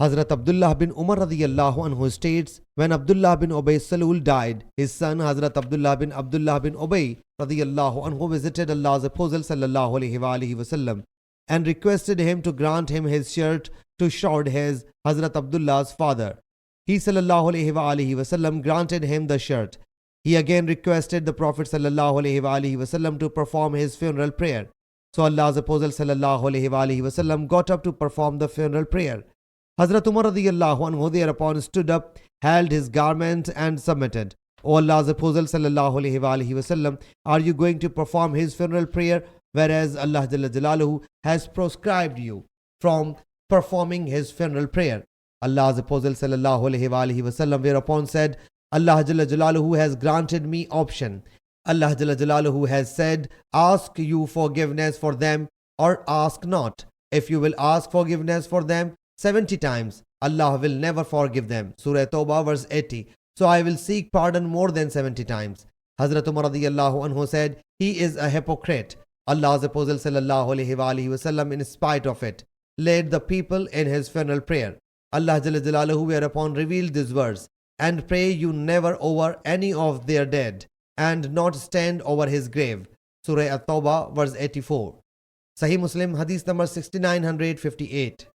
Hazrat Abdullah bin Umar radiyallahu anhu states, when Abdullah bin Ubay Salul died, his son Hazrat Abdullah bin Ubay radiyallahu anhu visited Allah's Apostle sallallahu alaihi wasallam and requested him to grant him his shirt to shod his Hazrat Abdullah's father. He sallallahu alaihi wasallam granted him the shirt. He again requested the Prophet sallallahu alaihi wasallam to perform his funeral prayer. So Allah's Apostle sallallahu alaihi wasallam got up to perform the funeral prayer. Hazrat Umar radiyallahu anhu thereupon stood up, held his garment and submitted. O Allah's Apostle sallallahu alaihi wasallam, are you going to perform his funeral prayer, whereas Allah Jalla Jalaluhu has proscribed you from performing his funeral prayer? Allah's Apostle sallallahu alaihi wasallam thereupon said, Allah Jalla Jalaluhu has granted me option. Allah Jalla Jalaluhu has said, ask you forgiveness for them or ask not. If you will ask forgiveness for them 70 times, Allah will never forgive them. Surah Tawbah verse 80. So I will seek pardon more than 70 times. Hazrat Umar radiyallahu anhu said, he is a hypocrite. Allah's Apostle sallallahu alaihi wasallam, in spite of it, led the people in his funeral prayer. Allah Jalla Jalaluhu whereupon revealed this verse, and pray you never over any of their dead, and not stand over his grave. Surah At-Tawbah verse 84. Sahih Muslim Hadees number 6958.